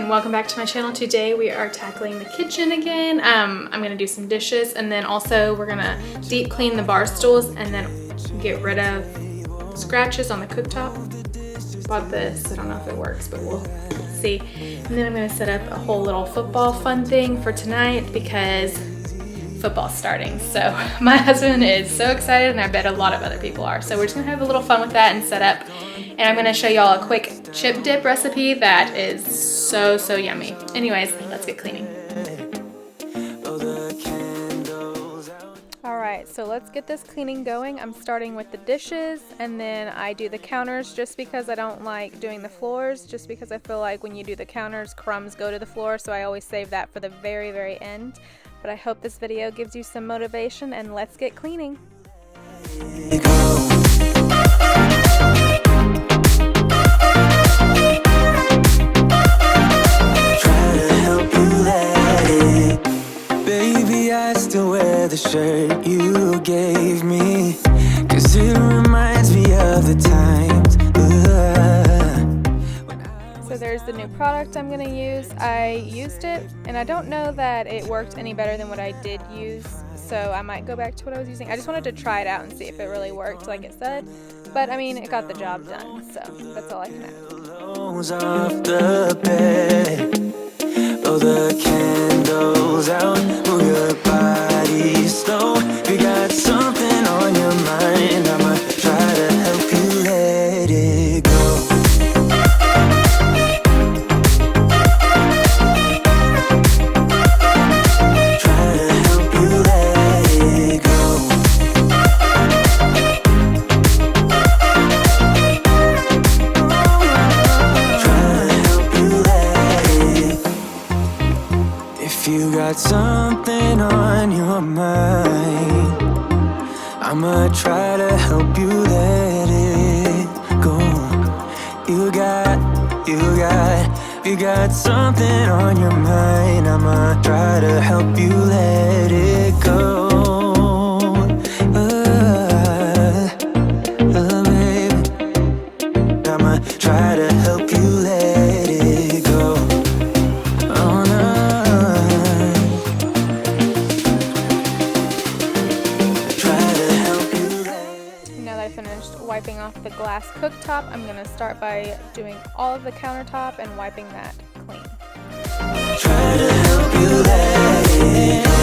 and welcome back to my channel. Today we are tackling the kitchen again. I'm gonna do some dishes, and then also we're gonna deep clean the bar stools and then get rid of scratches on the cooktop. Bought this, I don't know if it works, but we'll see. And then I'm gonna set up a whole little football fun thing for tonight because football's starting. So my husband is so excited, and I bet a lot of other people are. So we're just gonna have a little fun with that and set up. And I'm gonna show y'all a quick chip dip recipe that is so yummy. Anyways, let's get cleaning. Alright, so let's get this cleaning going. I'm starting with the dishes, and then I do the counters just because I don't like doing the floors, just because I feel like when you do the counters, crumbs go to the floor, so I always save that for the very end. But I hope this video gives you some motivation, and let's get cleaning. The shirt you gave me, 'cause it reminds me of the times. So there's the new product I'm gonna use. I used it, and I don't know that it worked any better than what I did use, so I might go back to what I was using. I just wanted to try it out and see if it really worked like it said, but I mean, it got the job done, so that's all I can ask. Off the bed, blow the candles out, move your body slow. You got something on your mind, I'ma try to help you let it go. Try to help you let it go. Try to help you let it go. If you got something on your mind, I'ma try to help you let it go. You got something on your mind, I'ma try to help you let it go. Baby, I'ma try to help you let it go. Oh no. Wiping off the glass cooktop, I'm going to start by doing all of the countertop and wiping that clean. Try to help you let it go.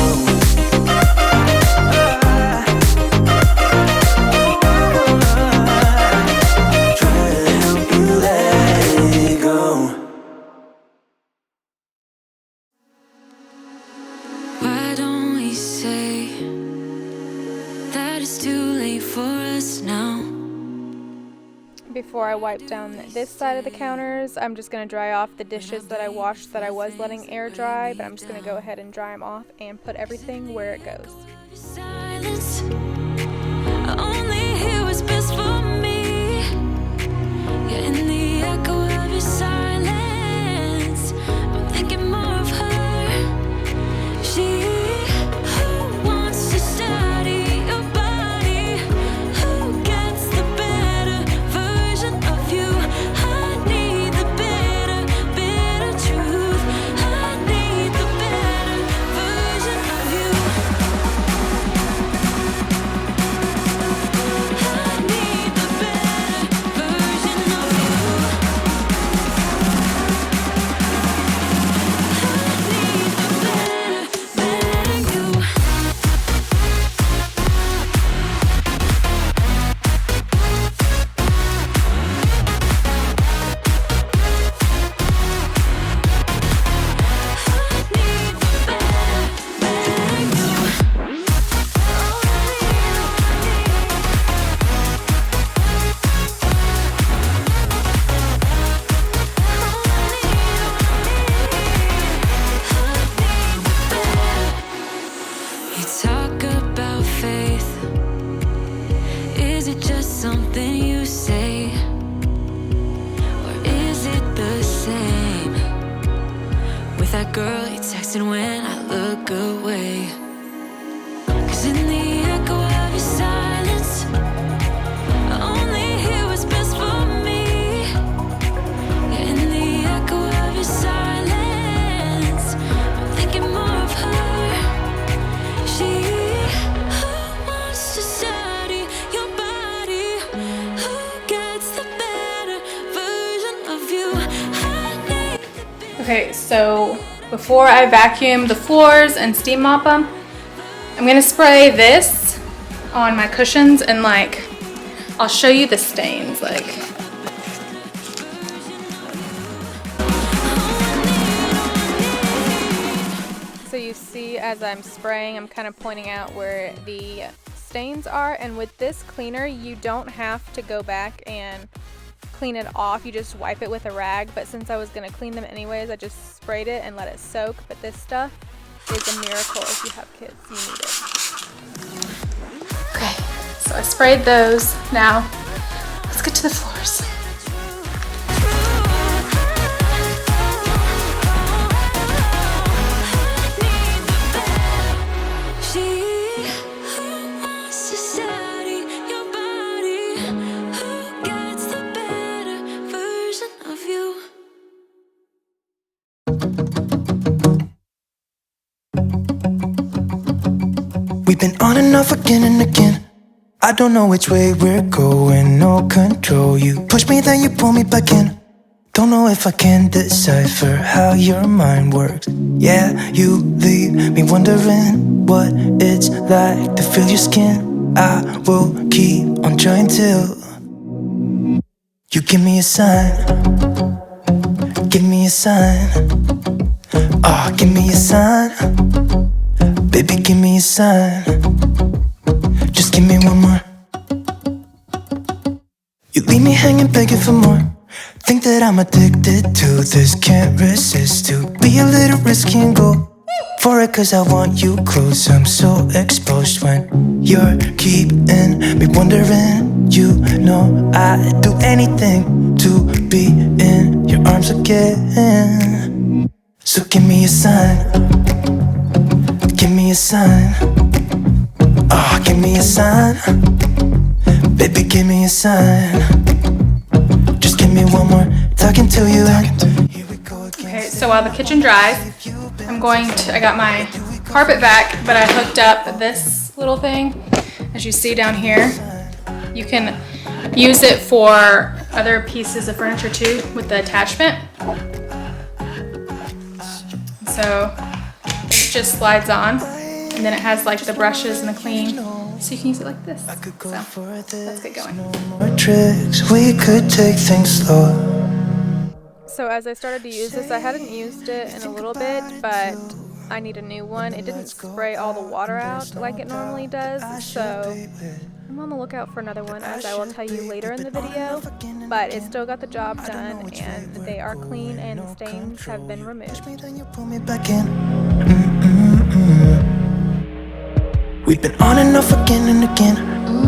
Try to help you let it go. Why don't we say that it's too late for us now? Before I wipe down this side of the counters, I'm just going to dry off the dishes that I washed that I was letting air dry, but I'm just going to go ahead and dry them off and put everything where it goes. Silence, I only hear what's best for me. Yeah, in the echo of your silence, I'm thinking more of her. She who wants to study your body, who gets the better version of you. I need the better truth. I need the better version of you. Okay, so before I vacuum the floors and steam mop them, I'm gonna spray this on my cushions and like, I'll show you the stains like. So you see as I'm spraying, I'm kind of pointing out where the stains are, and with this cleaner, you don't have to go back and clean it off. You just wipe it with a rag, but since I was gonna clean them anyways, I just sprayed it and let it soak. But this stuff is a miracle. If you have kids, you need it. Okay, so I sprayed those. Now let's get to the floors. We've been on and off again and again. I don't know which way we're going, no control. You push me, then you pull me back in. Don't know if I can decipher how your mind works. Yeah, you leave me wondering what it's like to feel your skin. I will keep on trying till you give me a sign. Give me a sign. Oh, give me a sign. Baby, give me a sign. Just give me one more. You leave me hanging, begging for more. Think that I'm addicted to this, can't resist to be a little risky and go for it, cause I want you close. I'm so exposed when you're keeping me wondering. You know I'd do anything to be in your arms again. So give me a sign. Give me a sign. Oh, give me a sign. Baby, give me a sign. Just give me one more talking to you. Okay, so while the kitchen dries, I got my carpet vac, but I hooked up this little thing. As you see down here, you can use it for other pieces of furniture too with the attachment. So it just slides on, and then it has like the brushes and the clean, so you can use it like this. So let's get going. We could take things slow. So as I started to use this, I hadn't used it in a little bit, but I need a new one. It didn't spray all the water out like it normally does, so I'm on the lookout for another one, as I will tell you later in the video. But it still got the job done, and they are clean, and the stains have been removed. We've been on and off again and again.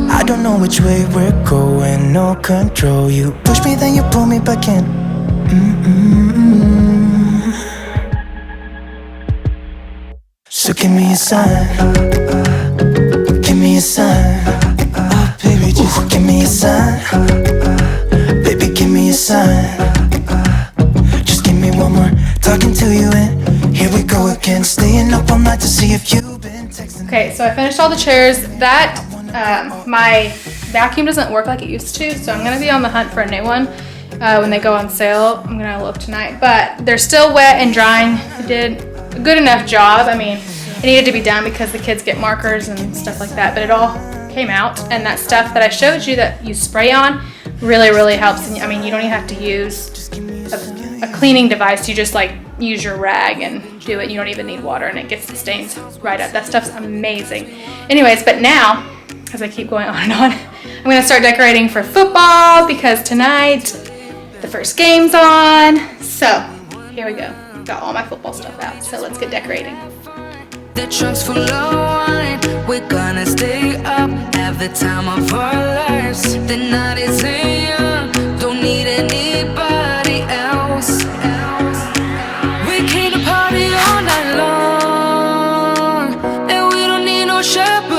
I don't know which way we're going, no control. You push me, then you pull me back in. So give me a sign. Give me a sign. Oh baby, just give me a sign. Baby, give me a sign. Just give me one more talking to you, and here we go again. Staying up all night to see if you've been texting. Okay, so I finished all the chairs. That my vacuum doesn't work like it used to, so I'm gonna be on the hunt for a new one when they go on sale. I'm gonna look tonight, but they're still wet and drying. It did a good enough job. I mean, it needed to be done because the kids get markers and stuff like that, but it all came out. And that stuff that I showed you that you spray on really, really helps. And I mean, you don't even have to use a cleaning device. You just like use your rag and do it. You don't even need water, and it gets the stains right up. That stuff's amazing. Anyways, but now, as I keep going on and on, I'm gonna start decorating for football because tonight the first game's on. So here we go. Got all my football stuff out. So let's get decorating. The trunk's full of wine. We're gonna stay up, have the time of our lives. The night is young, don't need anybody else. We came to party all night long, and we don't need no chaperone.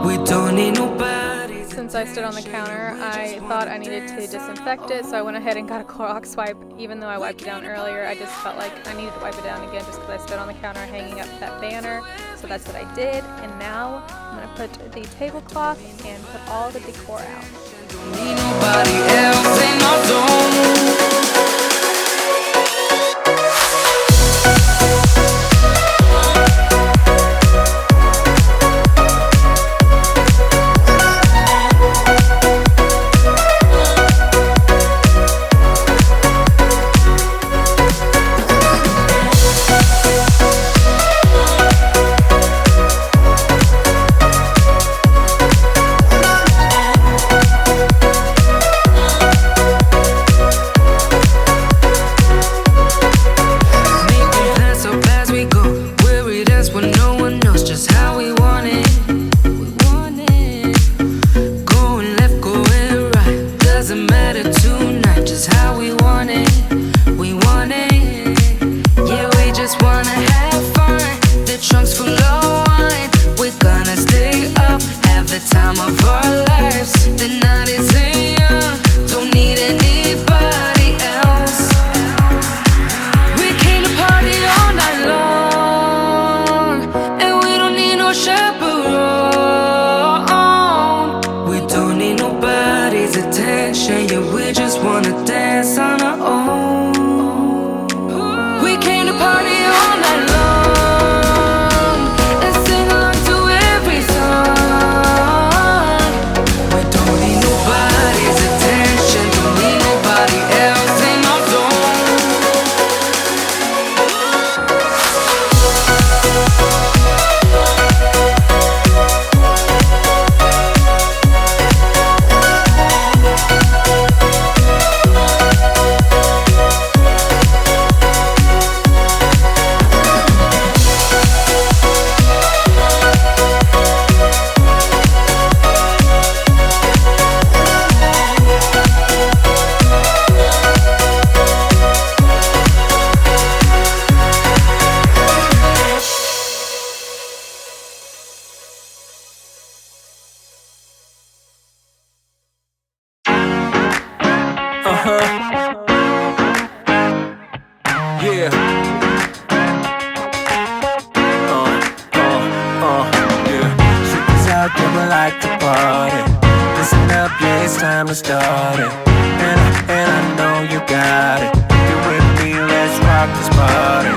We don't need nobody. Since I stood on the counter, I thought I needed to disinfect it, so I went ahead and got a Clorox wipe. Even though I wiped it down earlier, I just felt like I needed to wipe it down again just because I stood on the counter hanging up that banner. So that's what I did, and now I'm going to put the tablecloth and put all the decor out. Need nobody else, ain't no zone. attention, yeah, we just wanna dance on our own. We came to party all night long and sing along to every song. We don't need nobody's attention, don't need nobody else in our zone. Yeah. Yeah. Shit out there, we like to party. Listen up, yeah, it's time to start it. And I know you got it. You with me, let's rock this party.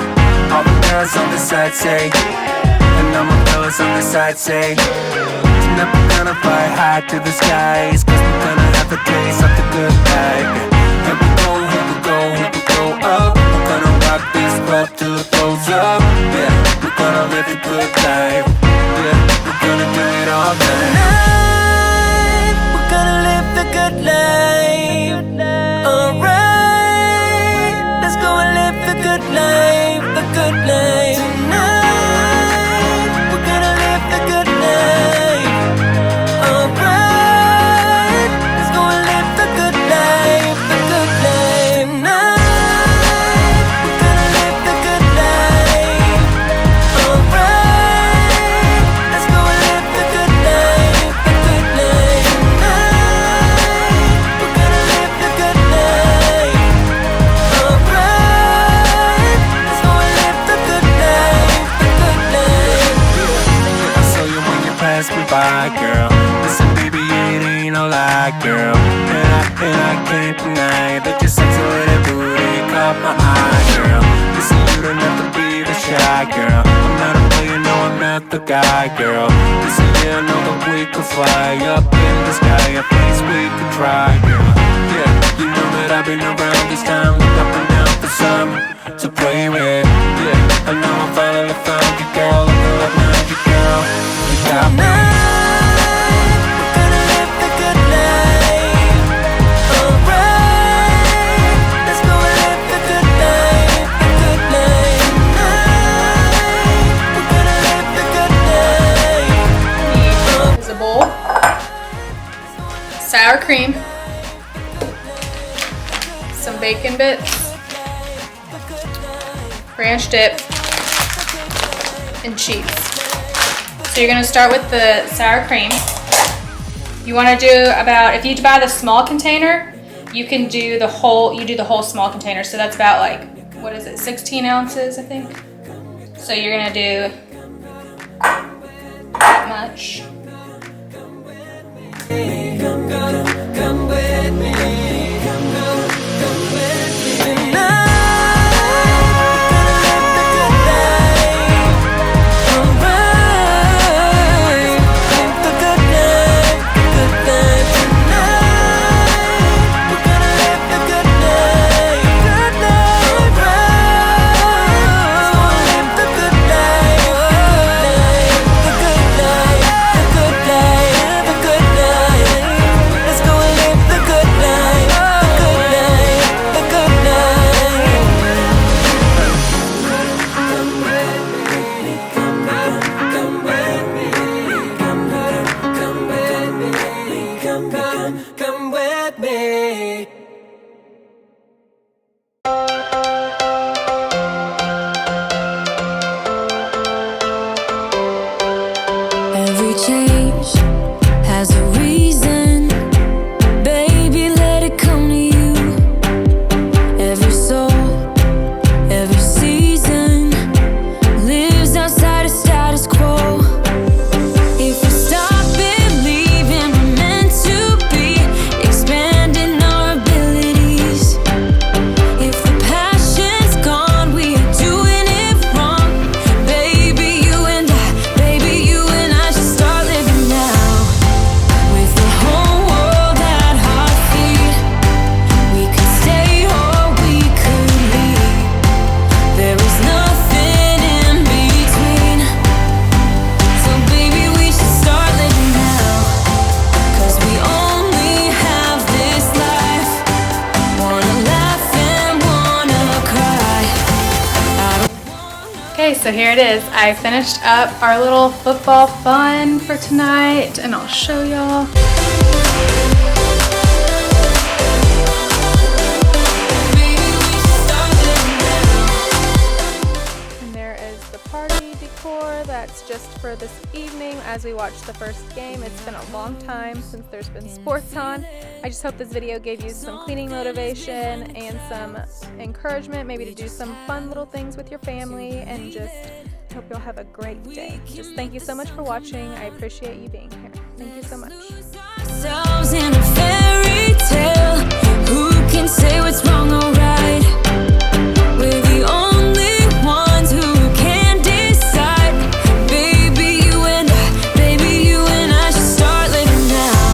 All the girls on the side say, and all my fellas on the side say, tonight we're gonna fly high to the skies, 'cause we're gonna have a taste of the good life. Here we go, here we go, here we go up. We're gonna rock this club till it blows up. Yeah, we're gonna live the good life. Yeah, we're gonna do it all night. Tonight, we're gonna live the good life. Alright, let's go and live the good life, the good life. Tonight, we're gonna live the good life. Alright, let's go and live the good life, the good life. Tonight, we're gonna live the good life. Alright, let's go and live the good life, the good life. Tonight, we're gonna live the good life. Alright, let's go and live the good life, the good life. I saw you when you passed me by, girl. Listen, baby, it ain't no lie, girl. And I can't deny that your sexy little booty caught my eye, girl. Listen, you don't have to be the shy, girl. I'm not a player, no, I'm not the guy, girl. Listen, yeah, I know that we could fly up in the sky. At least we could try, girl. Yeah, you know that I've been around this time, look up and down for some to play with. Yeah, I know I finally found you, girl. I feel like now you, girl. You got me. Tonight, we're gonna live the good life. Alright, let's go and live the good life, the good life. Tonight, we're gonna live the good life. Is a bowl, sour cream, some bacon bits, ranch dip, and cheese. So you're gonna start with the sour cream. You wanna do about, if you buy the small container, you can do the whole, small container. So that's about like, what is it, 16 ounces, I think. So you're gonna do that much. Come with me. Come with me. Every change has a reason. Baby, let it come to you. Every soul, every season lives outside of status quo. If we stop believing we're meant to be, expanding Okay, so here it is. I finished up our little football fun for tonight, and I'll show y'all. And there is the party decor that's just for this evening as we watch the first game. It's been a long time since there's been sports on. I just hope this video gave you some cleaning motivation and some encouragement, maybe to do some fun little things with your family, and just hope you'll have a great day. Just thank you so much for watching. I appreciate you being here. Thank you so much.